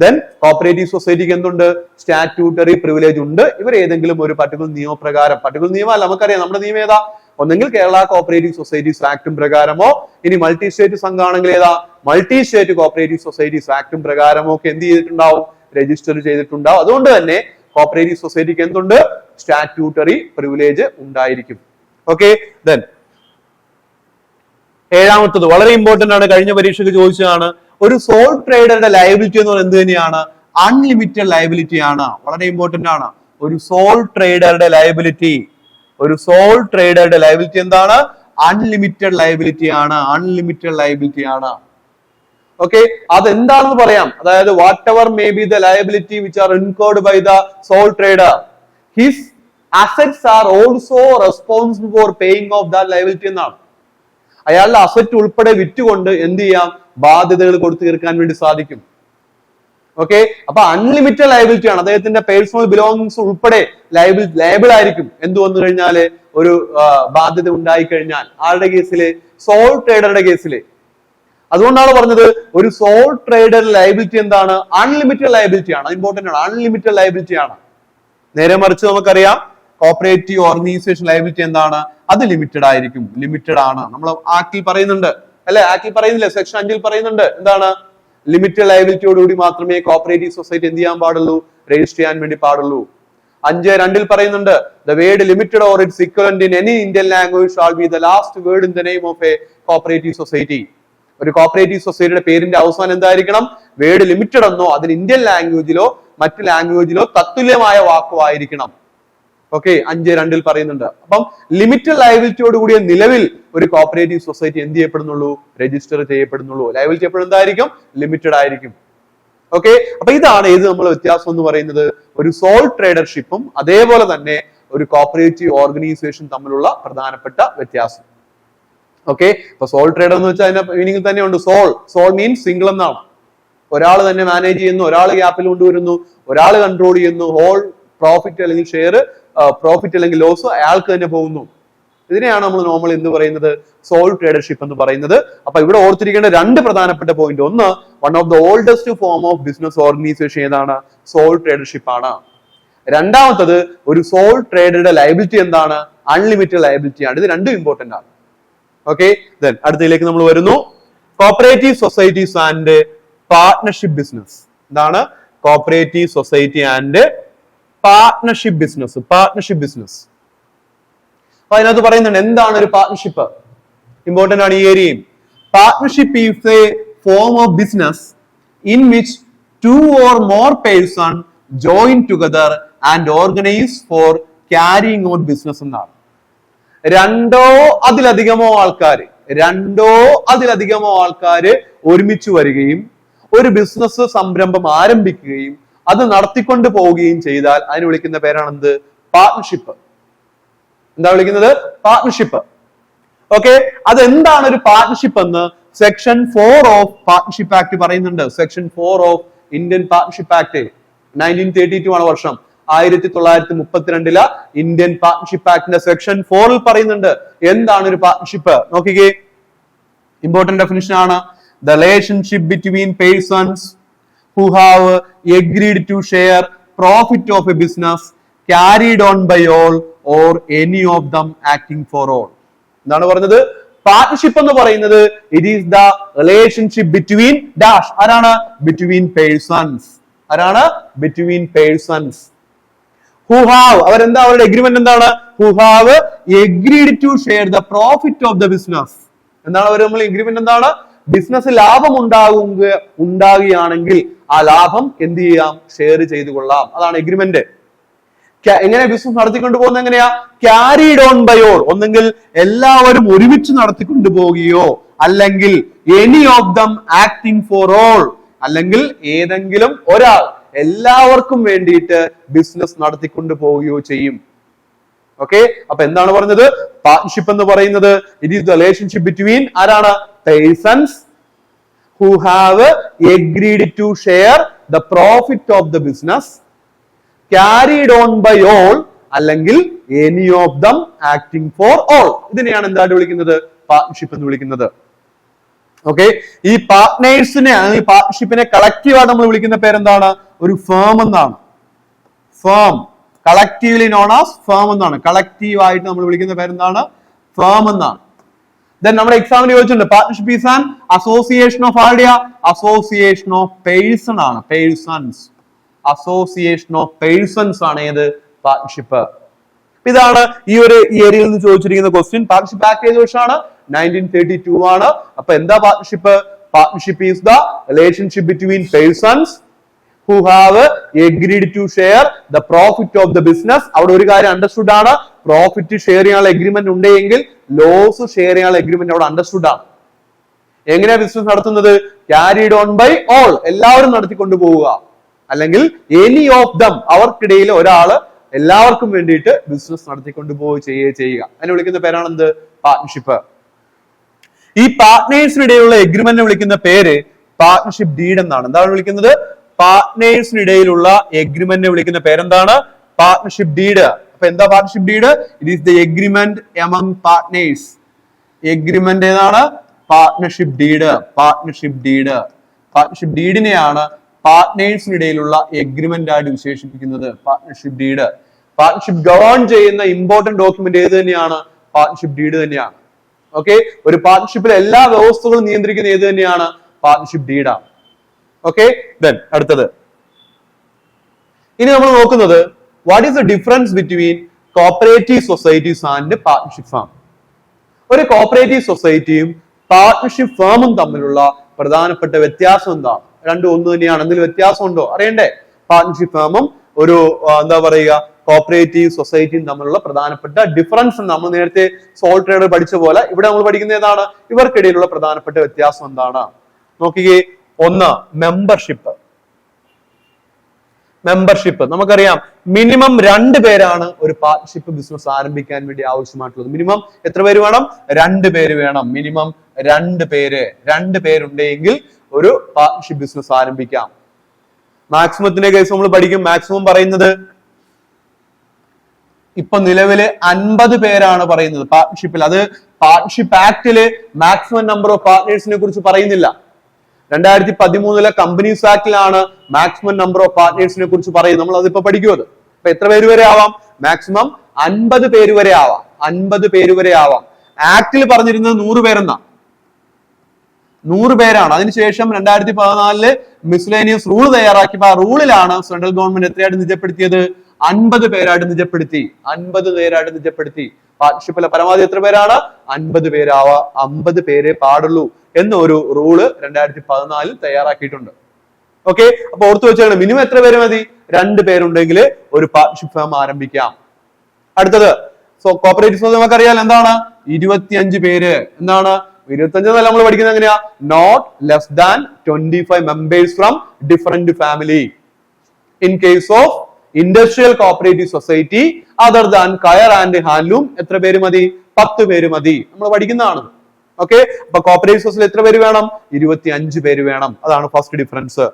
ദെൻ കോപ്പറേറ്റീവ് സൊസൈറ്റിക്ക് എന്തുണ്ട്? സ്റ്റാറ്റ്യൂട്ടറി പ്രിവിലേജ് ഉണ്ട്. ഇവർ ഏതെങ്കിലും ഒരു പർട്ടിക്കുലർ നിയമപ്രകാരം, പർട്ടിക്കുലർ നിയമമല്ല, നമുക്കറിയാം നമ്മുടെ നിയമം ഏതാ? ഒന്നെങ്കിൽ കേരള കോപ്പറേറ്റീവ് സൊസൈറ്റീസ് ആക്ടും പ്രകാരമോ, ഇനി മൾട്ടി സ്റ്റേറ്റ് സംഘമാണെങ്കിൽ ഏതാ? മൾട്ടി സ്റ്റേറ്റ് കോപ്പറേറ്റീവ് സൊസൈറ്റീസ് ആക്ടും പ്രകാരമോ ഒക്കെ എന്ത് ചെയ്തിട്ടുണ്ടാവും? രജിസ്റ്റർ ചെയ്തിട്ടുണ്ടാവും. അതുകൊണ്ട് തന്നെ കോപ്പറേറ്റീവ് സൊസൈറ്റിക്ക് എന്തുണ്ട്? സ്റ്റാറ്റ്യൂട്ടറി പ്രിവിലേജ് ഉണ്ടായിരിക്കും. ഓക്കെ, ദെൻ ഏഴാമത്തത് വളരെ ഇമ്പോർട്ടന്റ് ആണ്, കഴിഞ്ഞ പരീക്ഷയ്ക്ക് ചോദിച്ചതാണ്. ഒരു സോൾ ട്രേഡറുടെ ലയബിലിറ്റി എന്ന് പറയുന്നത് എന്ത് തന്നെയാണ്? അൺലിമിറ്റഡ് ലയബിലിറ്റി ആണ്. വളരെ ഇമ്പോർട്ടന്റ് ആണ്. ഒരു സോൾ ട്രേഡറുടെ ലയബിലിറ്റി, ഒരു സോൾ ട്രേഡറുടെ ലയബിലിറ്റി എന്താണ്? അൺലിമിറ്റഡ് ലയബിലിറ്റി ആണ്. അൺലിമിറ്റഡ് ലയബിലിറ്റി ആണ്. ഓക്കെ, അതെന്താണെന്ന് പറയാം. അതായത് whatever may be the liability which are incurred by the sole trader, his assets are also responsible for paying off that liability എന്നാണ്. അയാളുടെ അസറ്റ് ഉൾപ്പെടെ വിറ്റുകൊണ്ട് എന്ത് ചെയ്യാം? ബാധ്യതകൾ കൊടുത്തു തീർക്കാൻ വേണ്ടി സാധിക്കും. ഓക്കെ, അപ്പൊ അൺലിമിറ്റഡ് ലയബിലിറ്റി ആണ്. അദ്ദേഹത്തിന്റെ പേഴ്സണൽ ബിലോങ്ങിങ്സ് ഉൾപ്പെടെ ലയബിൾ ആയിരിക്കും. എന്ത് വന്നു കഴിഞ്ഞാല്? ഒരു ബാധ്യത ഉണ്ടായി കഴിഞ്ഞാൽ. ആരുടെ കേസില്? സോൾ ട്രേഡറുടെ കേസില്. അതുകൊണ്ടാണ് പറഞ്ഞത് ഒരു സോൾ ട്രേഡർ ലയബിലിറ്റി എന്താണ്? അൺലിമിറ്റഡ് ലയബിലിറ്റി ആണ്. ഇമ്പോർട്ടന്റ് ആണ്, അൺലിമിറ്റഡ് ലയബിലിറ്റി ആണ്. നേരെ മറിച്ച് നമുക്കറിയാം കോപ്പറേറ്റീവ് ഓർഗനൈസേഷൻ ലയബിലിറ്റി എന്താണ്? അത് ലിമിറ്റഡ് ആയിരിക്കും. ലിമിറ്റഡ് ആണ്. നമ്മൾ ആക്ടിൽ പറയുന്നുണ്ട് അല്ലെ? ആക്ടിൽ പറയുന്നില്ലേ? സെക്ഷൻ 5 പറയുന്നുണ്ട് എന്താണ്? ലിമിറ്റഡ് ലയബിലിറ്റിയോടുകൂടി മാത്രമേ കോപ്പറേറ്റീവ് സൊസൈറ്റി എന്ത് ചെയ്യാൻ പാടുള്ളൂ? രജിസ്റ്റർ ചെയ്യാൻ വേണ്ടി പാടുള്ളൂ. 5(2) പറയുന്നുണ്ട് the word limited or its equivalent in any Indian language shall be the last word in the name of a cooperative society. ഒരു കോപ്പറേറ്റീവ് സൊസൈറ്റിയുടെ പേരിന്റെ അവസാനം എന്തായിരിക്കണം? വേർഡ് ലിമിറ്റഡ് എന്നോ അതിന് ഇന്ത്യൻ ലാംഗ്വേജിലോ മറ്റ് ലാംഗ്വേജിലോ തത്തുല്യമായ വാക്കോ ആയിരിക്കണം. ഓക്കെ, 5(2) പറയുന്നുണ്ട്. അപ്പം ലിമിറ്റഡ് ലയബിലിറ്റിയോട് കൂടിയ നിലവിൽ ഒരു കോപ്പറേറ്റീവ് സൊസൈറ്റി എന്ത് ചെയ്യപ്പെടുന്നുള്ളൂ? രജിസ്റ്റർ ചെയ്യപ്പെടുന്നുള്ളൂ. ലയബിലിറ്റി എപ്പോഴും എന്തായിരിക്കും? ലിമിറ്റഡ് ആയിരിക്കും. ഓക്കെ, അപ്പൊ ഇതാണ് ഏത് നമ്മൾ വ്യത്യാസം എന്ന് പറയുന്നത്. ഒരു സോൾ ട്രേഡർഷിപ്പും അതേപോലെ തന്നെ ഒരു കോപ്പറേറ്റീവ് ഓർഗനൈസേഷൻ തമ്മിലുള്ള പ്രധാനപ്പെട്ട വ്യത്യാസം. ഓക്കെ, അപ്പൊ സോൾ ട്രേഡർ എന്ന് വെച്ചാൽ അതിന്റെ മീനിങ് തന്നെ ഉണ്ട്. സോൾ മീൻസ് സിംഗിൾ എന്നാണ്. ഒരാൾ തന്നെ മാനേജ് ചെയ്യുന്നു, ഒരാൾ ക്യാപിറ്റൽ കൊണ്ടുവരുന്നു, ഒരാൾ കൺട്രോൾ ചെയ്യുന്നു. ഹോൾ പ്രോഫിറ്റ് അല്ലെങ്കിൽ ഷെയർ, പ്രോഫിറ്റ് അല്ലെങ്കിൽ ലോസ് അയാൾക്ക് തന്നെ പോകുന്നു. ഇതിനെയാണ് നമ്മൾ നോർമൽ എന്ന് പറയുന്നത് സോൾ ട്രേഡർഷിപ്പ് എന്ന് പറയുന്നത്. അപ്പൊ ഇവിടെ ഓർത്തിരിക്കേണ്ട രണ്ട് പ്രധാനപ്പെട്ട പോയിന്റ്. ഒന്ന്, one of the oldest form of business organisation ഏതാണ്? സോൾ ട്രേഡർഷിപ്പ് ആണ്. രണ്ടാമത്തത്, ഒരു സോൾ ട്രേഡറുടെ ലയബിലിറ്റി എന്താണ്? അൺലിമിറ്റഡ് ലയബിലിറ്റി ആണ്. ഇത് രണ്ടും ഇമ്പോർട്ടന്റ് ആണ്. ഓക്കെ, ദെൻ അടുത്തതിലേക്ക് നമ്മൾ വരുന്നു. Cooperative societies and partnership business. എന്താണ് cooperative society and partnership business? Partnership business അപ്പൊ അതിനകത്ത് പറയുന്നുണ്ട് എന്താണ് ഒരു പാർട്ട്ണർഷിപ്പ്. ഇമ്പോർട്ടന്റ് ആണ് ഈ ഏരിയയും. Partnership is A form of business in which 2 or more persons join together and organize for carrying out business എന്നാണ്. രണ്ടോ അതിലധികമോ ആൾക്കാര് ഒരുമിച്ച് വരികയും ഒരു ബിസിനസ് സംരംഭം ആരംഭിക്കുകയും അത് നടത്തിക്കൊണ്ട് പോവുകയും ചെയ്താൽ അതിന് വിളിക്കുന്ന പേരാണ് എന്ത്? പാർട്ട്ണർഷിപ്പ്. എന്താ വിളിക്കുന്നത്? പാർട്ട്ണർഷിപ്പ്. ഓക്കെ, അതെന്താണ് ഒരു പാർട്ട്ണർഷിപ്പ് എന്ന് സെക്ഷൻ 4 ഓഫ് പാർട്ട്ണർഷിപ്പ് ആക്ട് പറയുന്നുണ്ട്. Section 4 of Indian partnership act 1932 ആണ് വർഷം. 1932 ഇന്ത്യൻ പാർട്ട്ണർഷിപ്പ് ആക്ടിന്റെ സെക്ഷൻ 4 പറയുന്നുണ്ട് എന്താണ് ഒരു പാർട്ട്ണർഷിപ്പ്. നോക്കിക്കേ, ഇമ്പോർട്ടന്റ് ഡെഫിനിഷൻ ആണ്. The relationship between persons who have agreed to share profit of a business carried on by all or any of them acting for all. എന്താണ് പറഞ്ഞത്? Partnership എന്ന് പറയുന്നത് it is the relationship between dash. ആരാണ്? Between persons. ആരാണ്? Between persons who have, അവരെന്താ അവരുടെ agreement എന്താണ്? Who have agreed to share the profit of the business. എന്താണ് അവർ നമ്മൾ എഗ്രിമെന്റ് എന്താണ്? ബിസിനസ് ലാഭം ഉണ്ടാകുകയാണെങ്കിൽ ആ ലാഭം എന്ത് ചെയ്യാം, ഷെയർ ചെയ്തു കൊള്ളാം. അതാണ് എഗ്രിമെന്റ്. എങ്ങനെ ബിസിനസ് നടത്തിക്കൊണ്ട് പോകുന്നത് എങ്ങനെയാ? ക്യാരിഡ് ഓൺ ബൈ ഓൾ, ഒന്നെങ്കിൽ എല്ലാവരും ഒരുമിച്ച് നടത്തിക്കൊണ്ടു പോവുകയോ അല്ലെങ്കിൽ any of them acting for all, അല്ലെങ്കിൽ ഏതെങ്കിലും ഒരാൾ എല്ലാവർക്കും വേണ്ടിയിട്ട് ബിസിനസ് നടത്തിക്കൊണ്ടു പോവുകയോ ചെയ്യും. ഓക്കെ, അപ്പൊ എന്താണ് പറഞ്ഞത്? പാർട്ട്ണർഷിപ്പ് എന്ന് പറയുന്നത് it is the relationship between ആരാണ്? Persons who have agreed to share the profit of the business carried on by all അല്ലെങ്കിൽ any of them acting for all. ഇതിനെയാണ് എന്തായിട്ട് വിളിക്കുന്നത്? പാർട്ട്ണർഷിപ്പ് എന്ന് വിളിക്കുന്നത്. ഓക്കെ, ഈ പാർട്ട്നേഴ്സിനെ, ഈ പാർട്ട്ണർഷിപ്പിനെ കളക്റ്റീവ് ആയിട്ട് നമ്മൾ വിളിക്കുന്ന പേരെന്താണ്? ഒരു ഫേം എന്നാണ്. Firm, collectively known as firm എന്നാണ്. കളക്റ്റീവ് ആയിട്ട് നമ്മൾ വിളിക്കുന്ന പേരെന്താണ്? ഫേം എന്നാണ്. Then നമ്മുടെ എക്സാമിന് ചോദിച്ചിട്ടുണ്ട് partnership is an association of ആർഡിയ, അസോസിയേഷൻ ഓഫ് പേഴ്സൺ ആണ്. പേഴ്സൺസ്, അസോസിയേഷൻ ഓഫ് പേഴ്സൺസ് ആണ് ഏത്? പാർട്ട്ണർഷിപ്പ്. ഇതാണ് ഈ ഒരു ഏരിയയിൽ നിന്ന് ചോദിച്ചിരിക്കുന്ന ക്വസ്റ്റ്യൻ. പാർട്ട്ണർഷിപ്പ് ആക്ട് ചെയ്ത വർഷമാണ് 1932 ആണ്. അപ്പൊ എന്താ partnership? Partnership is the relationship between persons who have agreed to share the profit of the business. അവിടെ ഒരു കാര്യം അണ്ടർസ്റ്റുഡ് ആണ്, പ്രോഫിറ്റ് ഷെയർ ചെയ്യാനുള്ള എഗ്രിമെന്റ് ഉണ്ടെങ്കിൽ ലോസ് ഷെയർ ചെയ്യാനുള്ള എഗ്രിമെന്റ് അവിടെ അണ്ടർസ്റ്റുഡ് ആണ്. എങ്ങനെയാ ബിസിനസ് നടത്തുന്നത്? ക്യാരിഡ് ഓൺ ബൈ ഓൾ, എല്ലാവരും നടത്തിക്കൊണ്ടു പോവുക, അല്ലെങ്കിൽ എനി ഓഫ് ദം, അവർക്കിടയിൽ ഒരാള് എല്ലാവർക്കും വേണ്ടിയിട്ട് ബിസിനസ് നടത്തിക്കൊണ്ടു ചെയ്യുക. അതിനെ വിളിക്കുന്ന പേരാണ് എന്ത്? പാർട്ട്ണർഷിപ്പ്. ഈ പാർട്ട്നേഴ്സിനിടയിലുള്ള എഗ്രിമെന്റ് വിളിക്കുന്ന പേര് പാർട്ട്ണർഷിപ്പ് ഡീഡ് എന്നാണ്. എന്താണ് വിളിക്കുന്നത്? പാർട്ട്നേഴ്സിനിടയിലുള്ള എഗ്രിമെന്റ് വിളിക്കുന്ന പേരെന്താണ്? Partnership deed. അപ്പൊ എന്താ partnership deed? It is the agreement among partners. Agreement ഏതാണ്? Partnership deed. Partnership deed, partnership ഡീഡിനെയാണ് പാർട്ട്നേഴ്സിനിടയിലുള്ള എഗ്രിമെന്റ് ആയിട്ട് വിശേഷിപ്പിക്കുന്നത്. Partnership deed. പാർട്ട്ണർഷിപ്പ് ഗവേൺ ചെയ്യുന്ന ഇമ്പോർട്ടന്റ് ഡോക്യുമെന്റ് ഏത് തന്നെയാണ്? പാർട്ട്ണർഷിപ്പ് ഡീഡ് തന്നെയാണ്. ഓക്കെ, ഒരു പാർട്ട്ണർഷിപ്പിലെ എല്ലാ വ്യവസ്ഥകളും നിയന്ത്രിക്കുന്ന ഏത് തന്നെയാണ്? പാർട്ട്ണർഷിപ്പ് ഡീഡാണ്. ഓക്കെ, ദെൻ അടുത്തത് ഇനി നമ്മൾ നോക്കുന്നത് what is the difference between cooperative societies and partnership firm. ഒരു കോപ്പറേറ്റീവ് സൊസൈറ്റിയും പാർട്ട്ണർഷിപ്പ് ഫേമും തമ്മിലുള്ള പ്രധാനപ്പെട്ട വ്യത്യാസം എന്താണ്? രണ്ടും ഒന്ന് തന്നെയാണ്. എന്തെങ്കിലും വ്യത്യാസം ഉണ്ടോ? അറിയണ്ടേ? പാർട്ട്ണർഷിപ്പ് ഫേമും ഒരു എന്താ പറയുക കോപ്പറേറ്റീവ് സൊസൈറ്റിയും തമ്മിലുള്ള പ്രധാനപ്പെട്ട ഡിഫറൻസ് നമ്മൾ നേരത്തെ സോൾ ട്രേഡർ പഠിച്ച പോലെ ഇവിടെ നമ്മൾ പഠിക്കുന്ന ഏതാണ്? ഇവർക്കിടയിലുള്ള പ്രധാനപ്പെട്ട വ്യത്യാസം എന്താണ്? നോക്കിക്കേ. ഒന്ന്, മെമ്പർഷിപ്പ്. മെമ്പർഷിപ്പ് നമുക്കറിയാം, മിനിമം 2 പേരാണ് ഒരു പാർട്ട്ണർഷിപ്പ് ബിസിനസ് ആരംഭിക്കാൻ വേണ്ടി ആവശ്യമായിട്ടുള്ളത്. മിനിമം എത്ര പേര് വേണം? 2 പേര് വേണം. മിനിമം 2 പേരുണ്ടെങ്കിൽ ഒരു പാർട്ട്ണർഷിപ്പ് ബിസിനസ് ആരംഭിക്കാം. മാക്സിമത്തിന്റെ കേസ് നമ്മൾ പഠിക്കും. മാക്സിമം പറയുന്നത് ഇപ്പൊ നിലവില് 50 പേരാണ് പറയുന്നത് പാർട്ട്ണർഷിപ്പിൽ. അത് പാർട്ട്ണർഷിപ്പ് ആക്ടില് മാക്സിമം നമ്പർ ഓഫ് പാർട്ട്നേഴ്സിനെ കുറിച്ച് പറയുന്നില്ല. 2013 കമ്പനീസ് ആക്ടിലാണ് മാക്സിമം നമ്പർ ഓഫ് പാർട്ട്നേഴ്സിനെ കുറിച്ച് പറയുന്നത്. നമ്മൾ അതിപ്പോ പഠിക്കും. അത് അപ്പൊ എത്ര പേര് വരെ ആവാം? മാക്സിമം 50 പേര് വരെ ആവാം. 50 പേര് വരെ ആവാം. ആക്ടിൽ പറഞ്ഞിരുന്നത് 100 പേരെന്നാ. 100 പേരാണ്. അതിനുശേഷം 2014 മിസ്ലേനിയസ് റൂൾ തയ്യാറാക്കിയപ്പോ ആ റൂളിലാണ് സെൻട്രൽ ഗവൺമെന്റ് എത്രയായിട്ട് നിജപ്പെടുത്തിയത്? 50 പേരായിട്ട് നിജപ്പെടുത്തി. 50 പേരായിട്ട് നിജപ്പെടുത്തി. പാർട്ട്ണർഷിപ്പിലെ പരമാവധി എത്ര പേരാണ്? 50 പേരാവാ. 50 പേരെ പാടുള്ളൂ എന്നൊരു റൂള് 2014 തയ്യാറാക്കിയിട്ടുണ്ട്. ഓക്കെ, അപ്പൊ ഓർത്തു വെച്ചാൽ മിനിമം എത്ര പേര് മതി? 2 പേരുണ്ടെങ്കിൽ ഒരു പാർട്ട്ണർഷിപ്പ് ഫേം ആരംഭിക്കാം. അടുത്തത് കോപ്പറേറ്റീവ് നമുക്കറിയാം എന്താണ്? 25 പേര്. എന്താണ് 25 എന്നല്ല നമ്മൾ പഠിക്കുന്നത് എങ്ങനെയാ? Not less than 25 members from different family. In case of industrial cooperative society other than coir and handloom എത്ര പേര് മതി? 10 പേര് മതി. നമ്മൾ പഠിക്കുന്നതാണ്. ഓക്കെ, അപ്പൊ കോപ്പറേറ്റീവ് സൊസൈറ്റി എത്ര പേര് വേണം? 25 പേര് വേണം. അതാണ് first difference.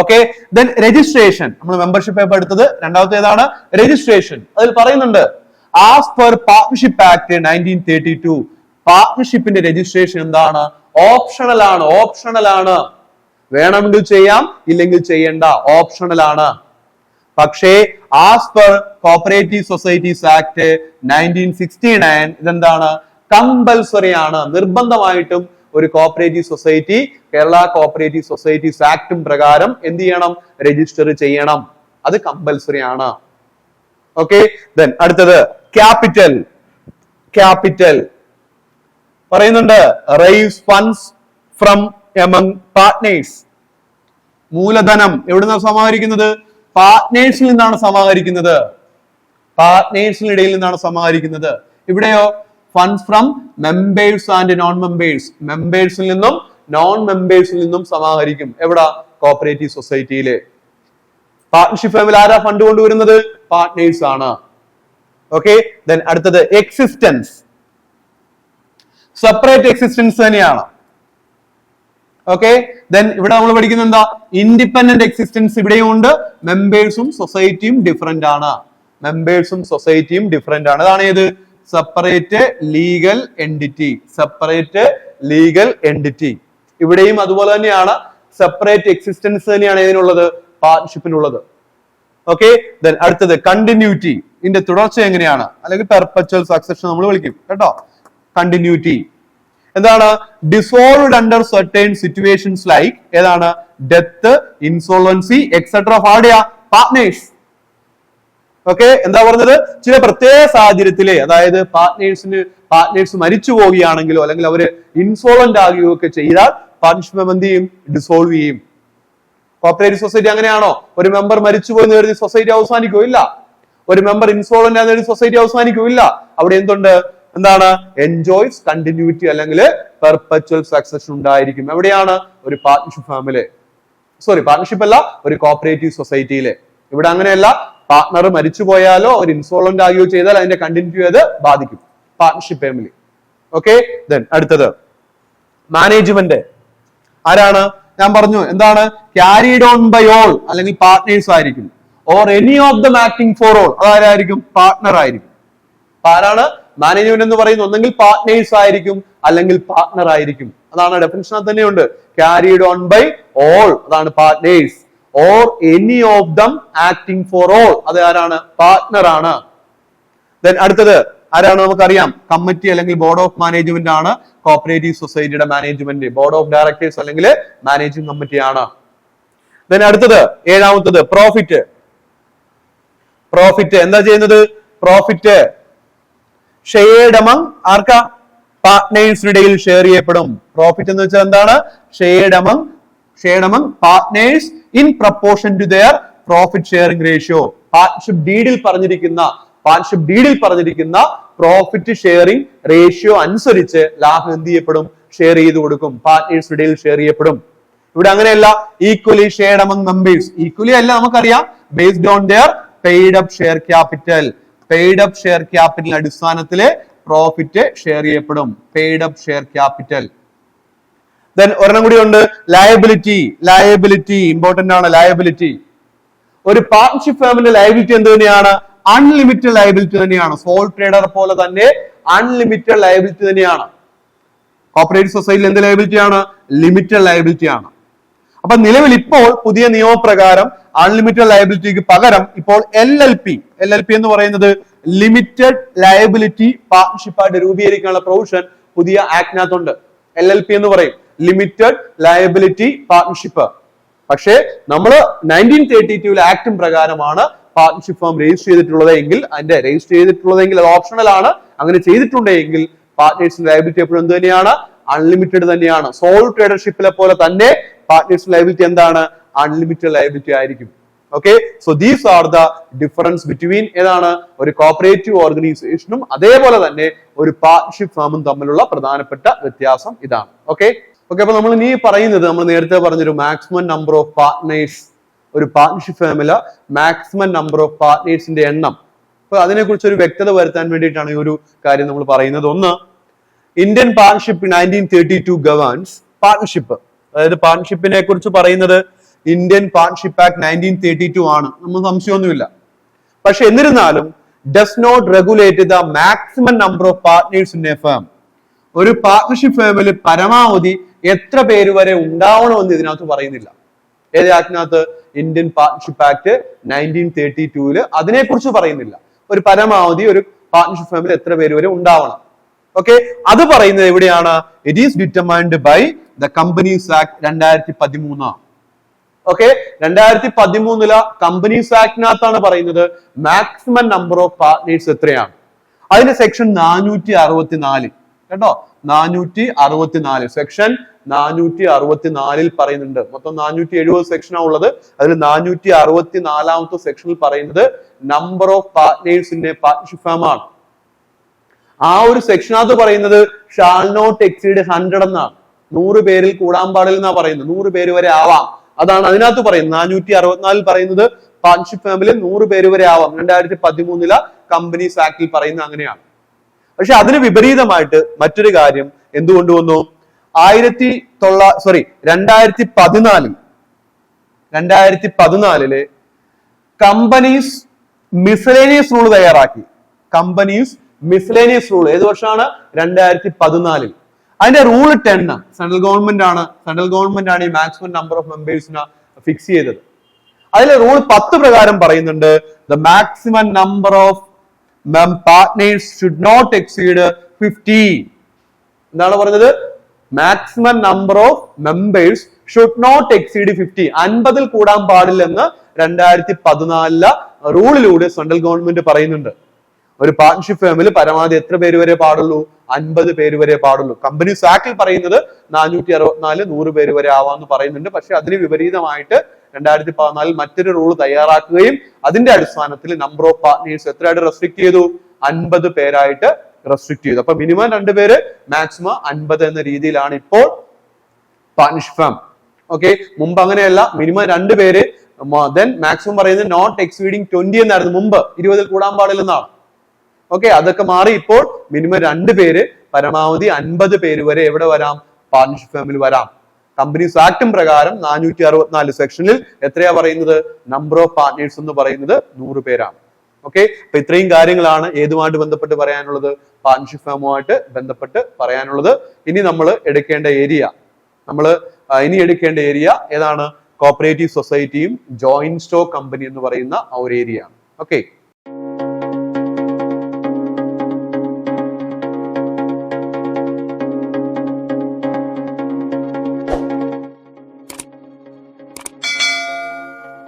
Okay, then registration. നമ്മൾ മെമ്പർഷിപ്പ് പേപ്പർ എടുത്തത് രണ്ടാമത്തെ ഏതാണ്? രജിസ്ട്രേഷൻ. അതിൽ പറയുന്നുണ്ട് ആസ് പെർ പാർട്ട്ണർഷിപ്പ് ആക്ട് 1932 പാർട്ട്ണർഷിപ്പിന്റെ രജിസ്ട്രേഷൻ എന്താണ്? ഓപ്ഷണൽ ആണ്. ഓപ്ഷണൽ ആണ്. വേണമെങ്കിൽ ചെയ്യാം, ഇല്ലെങ്കിൽ ചെയ്യണ്ട. ഓപ്ഷണൽ ആണ്. പക്ഷേ as per cooperative societies act 1969 ഇതെന്താണ്? കമ്പൽസറി ആണ്. നിർബന്ധമായിട്ടും ഒരു cooperative society Kerala cooperative societies ആക്ടും പ്രകാരം എന്ത് ചെയ്യണം? രജിസ്റ്റർ ചെയ്യണം. അത് കമ്പൽസറി ആണ്. ഓക്കെ, ദെൻ അടുത്തത് ക്യാപിറ്റൽ. ക്യാപിറ്റൽ പറയുന്നുണ്ട് raise funds from among partners. മൂലധനം എവിടുന്നാണ് സമാഹരിക്കുന്നത്? പാർട്ട്നേഴ്സിൽ നിന്നാണ് സമാഹരിക്കുന്നത്. പാർട്ട്നേഴ്സിനിടയിൽ നിന്നാണ് സമാഹരിക്കുന്നത്. ഇവിടെയോ funds from members and non members, മെമ്പേഴ്സിൽ നിന്നും നോൺ മെമ്പേഴ്സിൽ നിന്നും സമാഹരിക്കും. എവിടെ? കോപ്പറേറ്റീവ് സൊസൈറ്റിയില്. പാർട്ട്ണർഷിപ്പ് ഫേമിൽ ആരാ ഫണ്ട് കൊണ്ടുവരുന്നത്? പാർട്ട്നേഴ്സ് ആണ്. ഓക്കെ, ദെൻ അടുത്തത് എക്സിസ്റ്റൻസ്. സെപ്പറേറ്റ് എക്സിസ്റ്റൻസ് തന്നെയാണ്. ഓക്കെ, ദെൻ ഇവിടെ നമ്മൾ പഠിക്കുന്നത് എന്താ? ഇൻഡിപെൻഡന്റ് എക്സിസ്റ്റൻസ് ഇവിടെയും ഉണ്ട്. മെമ്പേഴ്സും സൊസൈറ്റിയും ഡിഫറെന്റ് ആണ്. മെമ്പേഴ്സും സൊസൈറ്റിയും ഡിഫറെന്റ് ആണ്. അതാണ് ഏത്? Separate legal entity. Separate legal entity. ഇവിടെയും അതുപോലെ തന്നെയാണ്. സെപ്പറേറ്റ് എക്സിസ്റ്റൻസ് തന്നെയാണ് ഇതിനുള്ളത്, പാർട്ട്ണർഷിപ്പിനുള്ളത്. ഓക്കെ, ദെൻ അടുത്തത് കണ്ടിന്യൂറ്റി. ഇതിന്റെ തുടർച്ച എങ്ങനെയാണ്? അല്ലെങ്കിൽ പെർപെച്വൽ സക്സഷൻ നമ്മൾ വിളിക്കും കേട്ടോ. കണ്ടിന്യൂറ്റി എന്താണ്? Dissolved under certain situations like ഏതാണ്? ഡെത്ത്, ഇൻസോൾവൻസി എക്സെട്ര ഓഫ് ആഡിയ പാർട്ട്നേഴ്സ്. ഓക്കെ, എന്താ പറഞ്ഞത്? ചില പ്രത്യേക സാഹചര്യത്തില്, അതായത് പാർട്ട്നേഴ്സ് മരിച്ചു പോവുകയാണെങ്കിലോ അല്ലെങ്കിൽ അവര് ഇൻസോൾവന്റ് ആകുകയോ ഒക്കെ ചെയ്താൽ പാർട്ട്ണർഷിപ്പ് എന്ത് ചെയ്യും? ഡിസോൾവ് ചെയ്യും. കോപ്പറേറ്റീവ് സൊസൈറ്റി അങ്ങനെയാണോ? ഒരു മെമ്പർ മരിച്ചുപോയി എന്ന് കരുതി സൊസൈറ്റി അവസാനിക്കോ? ഇല്ല. ഒരു മെമ്പർ ഇൻസോൾവന്റ് ആണെന്ന് കരുതി സൊസൈറ്റി അവസാനിക്കോ? ഇല്ല. അവിടെ എന്തുണ്ട്? എന്താണ്? എൻജോയ്സ് കണ്ടിന്യൂറ്റി അല്ലെങ്കിൽ പെർപെച്വൽ സക്സഷൻ ഉണ്ടായിരിക്കും. എവിടെയാണ്? ഒരു പാർട്ട്ണർഷിപ്പ് ഫാമില്, പാർട്ട്ണർഷിപ്പ് അല്ല, ഒരു കോപ്പറേറ്റീവ് സൊസൈറ്റിയില്. ഇവിടെ അങ്ങനെയല്ല. പാർട്ട്ണർ മരിച്ചു പോയാലോ ഒരു ഇൻസോൾവന്റ് ആകുകയോ ചെയ്താൽ അതിന്റെ കണ്ടിന്യൂറ്റി അത് ബാധിക്കും. Partnership family. ഓക്കെ, ദെൻ അടുത്തത് മാനേജ്മെന്റ്. ആരാണ്? ഞാൻ പറഞ്ഞു എന്താണ്? ക്യാരിഡ് ഓൺ ബൈ ഓൾ അല്ലെങ്കിൽ പാർട്ട്നേഴ്സ് ആയിരിക്കും. Or any of them acting for all, അതാരായിരിക്കും? പാർട്ട്ണർ ആയിരിക്കും. ആരാണ് മാനേജ്മെന്റ് എന്ന് പറയുന്നത്? ഒന്നെങ്കിൽ പാർട്ട്നേഴ്സ് ആയിരിക്കും അല്ലെങ്കിൽ പാർട്ട്ണർ ആയിരിക്കും. അതാണ് ഡെഫിനിഷൻ തന്നെയുണ്ട്. ക്യാരിഡ് ഓൺ ബൈ ഓൾ, അതാണ് partners. Or any of them acting for all, അത് ആരാണ്? പാർട്ട്ണർ ആണ്. ദെൻ അടുത്തത് ആരാണ്? നമുക്കറിയാം, കമ്മിറ്റി അല്ലെങ്കിൽ ബോർഡ് ഓഫ് മാനേജ്മെന്റ് ആണ് കോപ്പറേറ്റീവ് സൊസൈറ്റിയുടെ മാനേജ്മെന്റ്. ബോർഡ് ഓഫ് ഡയറക്ടേഴ്സ് അല്ലെങ്കിൽ മാനേജിംഗ് കമ്മിറ്റി ആണ്. ദെൻ അടുത്തത് ഏഴാമത്തത് പ്രോഫിറ്റ്. പ്രോഫിറ്റ് എന്താ ചെയ്യുന്നത്? പ്രോഫിറ്റ് ഷെയർഡ് അമംഗ് ആർക്കാ? പാർട്ട്നേഴ്സിനിടയിൽ ഷെയർ ചെയ്യപ്പെടും. പ്രോഫിറ്റ് എന്ന് വെച്ചാൽ എന്താണ്? Shared among partners in proportion to their profit sharing ratio. Partnership ഡീഡിൽ പറഞ്ഞിരിക്കുന്ന പ്രോഫിറ്റ് ഷെയറിംഗ് റേഷ്യോ അനുസരിച്ച് ലാഭം എന്ത് ചെയ്യപ്പെടും? ഷെയർ ചെയ്ത് കൊടുക്കും. പാർട്ട്നേഴ്സിനിടയിൽ ഷെയർ ചെയ്യപ്പെടും. ഇവിടെ അങ്ങനെയല്ല. Equally shared among members. Equally അല്ല, നമുക്കറിയാം. Based on their paid up share capital. Paid up share capital അടിസ്ഥാനത്തില് പ്രോഫിറ്റ് ഷെയർ ചെയ്യപ്പെടും. Paid up share capital. Then ഒരെണ്ണം കൂടി ഉണ്ട്, ലയബിലിറ്റി. ഇമ്പോർട്ടന്റ് ആണ് ലയബിലിറ്റി. ഒരു പാർട്ട്ണർഷിപ്പ് ഫേമിന്റെ ലയബിലിറ്റി എന്ത് തന്നെയാണ്? അൺലിമിറ്റഡ് ലയബിലിറ്റി തന്നെയാണ്. സോൾ ട്രേഡർ പോലെ തന്നെ അൺലിമിറ്റഡ് ലയബിലിറ്റി തന്നെയാണ്. കോപ്പറേറ്റീവ് സൊസൈറ്റിയിൽ എന്ത് ലയബിലിറ്റി ആണ്? ലിമിറ്റഡ് ലയബിലിറ്റി ആണ്. അപ്പൊ നിലവിൽ ഇപ്പോൾ പുതിയ നിയമപ്രകാരം അൺലിമിറ്റഡ് ലയബിലിറ്റിക്ക് പകരം ഇപ്പോൾ LLP എന്ന് പറയുന്നത് ലിമിറ്റഡ് ലയബിലിറ്റി പാർട്ട്ണർഷിപ്പായിട്ട് രൂപീകരിക്കാനുള്ള പ്രൊവിഷൻ പുതിയ ആക്ടിനകത്തുണ്ട്. LLP എന്ന് പറയും, ലിമിറ്റഡ് ലയബിലിറ്റി പാർട്ട്ണർഷിപ്പ്. പക്ഷേ നമ്മൾ 1932 ആക്ടും പ്രകാരമാണ് പാർട്ട്ണർഷിപ്പ് ഫേം രജിസ്റ്റർ ചെയ്തിട്ടുള്ളതെങ്കിൽ അത് ഓപ്ഷണൽ ആണ്. അങ്ങനെ ചെയ്തിട്ടുണ്ടെങ്കിൽ പാർട്ട്നേഴ്സിന്റെ ലയബിലിറ്റി എപ്പോഴും എന്ത് തന്നെയാണ്? അൺലിമിറ്റഡ് തന്നെയാണ്. സോൾ ട്രേഡർഷിപ്പിലെ പോലെ തന്നെ പാർട്ട്നേഴ്സ് ലയബിലിറ്റി എന്താണ്? അൺലിമിറ്റഡ് ലയബിലിറ്റി ആയിരിക്കും. Okay, so these are the difference between ഏതാണ്? ഒരു കോപ്പറേറ്റീവ് ഓർഗനൈസേഷനും അതേപോലെ തന്നെ ഒരു പാർട്ട്ണർഷിപ്പ് ഫേമും തമ്മിലുള്ള പ്രധാനപ്പെട്ട വ്യത്യാസം ഇതാണ്. ഓക്കെ, അപ്പൊ നമ്മൾ ഇനി പറയുന്നത്, നമ്മൾ നേരത്തെ പറഞ്ഞൊരു മാക്സിമം നമ്പർ ഓഫ് പാർട്ട്നേഴ്സ്, ഒരു പാർട്ട്ണർഷിപ്പ് ഫേമില് മാക്സിമം നമ്പർ ഓഫ് പാർട്ട്നേഴ്സിന്റെ എണ്ണം. അപ്പൊ അതിനെക്കുറിച്ച് ഒരു വ്യക്തത വരുത്താൻ വേണ്ടിയിട്ടാണ് ഈ ഒരു കാര്യം നമ്മൾ പറയുന്നത്. ഒന്ന്, ഇന്ത്യൻ പാർട്ട്ണർഷിപ്പ് 1932 ഗവേൺസ് പാർട്ട്ണർഷിപ്പ്. അതായത് പാർട്ട്ണർഷിപ്പിനെ കുറിച്ച് പറയുന്നത് ഇന്ത്യൻ പാർട്ട്ണർഷിപ്പ് ആക്ട് 1932 ആണ്. നമ്മൾ സംശയമൊന്നുമില്ല. പക്ഷെ എന്നിരുന്നാലും does not regulate the maximum number of partners in a firm. ഒരു പാർട്ട്ണർഷിപ്പ് ഫേമിൽ പരമാവധി എത്ര പേര് വരെ ഉണ്ടാവണമെന്ന് ഇതിനകത്ത് പറയുന്നില്ല. ഏത് ആക്ടിനകത്ത്? ഇന്ത്യൻ പാർട്ട്ണർഷിപ്പ് ആക്ട് 1932 അതിനെക്കുറിച്ച് പറയുന്നില്ല. ഒരു പരമാവധി ഒരു പാർട്ട്ണർഷിപ്പ് ഫേമിൽ എത്ര പേര് വരെ ഉണ്ടാവണം. ഓക്കെ, അത് പറയുന്നത് എവിടെയാണ്? It is determined by the companies act 2013. Okay, 2013 companies ആക്ടിനകത്താണ് പറയുന്നത് മാക്സിമം നമ്പർ ഓഫ് പാർട്ട്നേഴ്സ് എത്രയാണ്. അതിന്റെ സെക്ഷൻ 464 കേട്ടോ. 464 സെക്ഷൻ 464 പറയുന്നുണ്ട്. മൊത്തം 470 സെക്ഷനാ ഉള്ളത്. അതിൽ 464 സെക്ഷനിൽ പറയുന്നത് number of partners in a partnership firm ആണ്. ആ ഒരു സെക്ഷനകത്ത് പറയുന്നത് ഷാൾ നോട്ട് എക്സീഡ് 100 എന്നാണ്. 100 പേരിൽ കൂടാൻ പാടില്ല എന്നാ പറയുന്നത്. 100 പേര് വരെ ആവാം. അതാണ് അതിനകത്ത് പറയുന്നത്. 464 പറയുന്നത് പാർട്ണർഷിപ്പ് ഫേമിൽ 100 പേര് വരെ ആവാം. 2013 കമ്പനീസ് ആക്ടിൽ പറയുന്നത് അങ്ങനെയാണ്. പക്ഷെ അതിന് വിപരീതമായിട്ട് മറ്റൊരു കാര്യം എന്തുകൊണ്ട് വന്നു? 2014 കമ്പനീസ് മിസ്ലേനിയസ് റൂൾ തയ്യാറാക്കി. കമ്പനീസ് മിസ്ലേനിയസ് റൂൾ ഏത് വർഷമാണ്? 2014. അതിന്റെ റൂൾ 10 സെൻട്രൽ ഗവൺമെന്റ് ആണ് ഈ മാക്സിമം നമ്പർ ഓഫ് മെമ്പേഴ്സിനെ ഫിക്സ് ചെയ്തത്. അതിലെ റൂൾ 10 പ്രകാരം പറയുന്നുണ്ട് the maximum number of partners should not exceed 50. എന്താണ് പറഞ്ഞത്? Maximum number of members should not exceed 50. 50 കൂടാൻ പാടില്ലെന്ന് 2014 റൂളിലൂടെ സെൻട്രൽ ഗവൺമെന്റ് പറയുന്നുണ്ട്. ഒരു പാർട്ണർഷിപ്പ് ഫേമിൽ പരമാവധി എത്ര പേര് വരെ പാടുള്ളൂ? 50 പേര് വരെ പാടുള്ളൂ. കമ്പനീസ് ആക്ടിൽ പറയുന്നത് 464 100 പേര് വരെ ആവാന്ന് പറയുന്നുണ്ട്. പക്ഷെ അതിന് വിപരീതമായിട്ട് 2014 മറ്റൊരു റൂൾ തയ്യാറാക്കുകയും അതിന്റെ അടിസ്ഥാനത്തിൽ നമ്പർ ഓഫ് പാർട്ട്നേഴ്സ് എത്രയായിട്ട് റെസ്ട്രിക്ട് ചെയ്തു? 50 പേരായിട്ട് റെസ്ട്രിക്ട് ചെയ്തു. അപ്പൊ മിനിമം 2 പേര്, മാക്സിമം 50 എന്ന രീതിയിലാണ് ഇപ്പോൾ പാർട്ണർഷിപ്പ് ഫേം. ഓക്കെ, മുമ്പ് അങ്ങനെയല്ല. മിനിമം 2 പേര്, ദെൻ മാക്സിമം പറയുന്നത് നോട്ട് എക്സീഡിങ് 20 എന്നായിരുന്നു. മുമ്പ് 20 കൂടാൻ പാടില്ലെന്നാണ്. ഓക്കെ, അതൊക്കെ മാറി ഇപ്പോൾ മിനിമം 2 പേര്, പരമാവധി 50 പേര് വരെ എവിടെ വരാം? പാർട്ണർഷിപ്പ് ഫേമിൽ വരാം. കമ്പനീസ് ആക്ടും പ്രകാരം 464 സെക്ഷനിൽ എത്രയാ പറയുന്നത്? നമ്പർ ഓഫ് പാർട്ട്നേഴ്സ് എന്ന് പറയുന്നത് 100 പേരാണ്. ഓക്കെ, അപ്പൊ ഇത്രയും കാര്യങ്ങളാണ് ഏതുമായിട്ട് ബന്ധപ്പെട്ട് പറയാനുള്ളത്? പാർട്ണർഷിപ്പ് ഫേമുമായിട്ട് ബന്ധപ്പെട്ട് പറയാനുള്ളത്. ഇനി നമ്മൾ എടുക്കേണ്ട ഏരിയ ഏതാണ്? കോപ്പറേറ്റീവ് സൊസൈറ്റിയും ജോയിന്റ് സ്റ്റോക്ക് കമ്പനി എന്ന് പറയുന്ന ആ ഒരു ഏരിയ ആണ്. ഓക്കെ.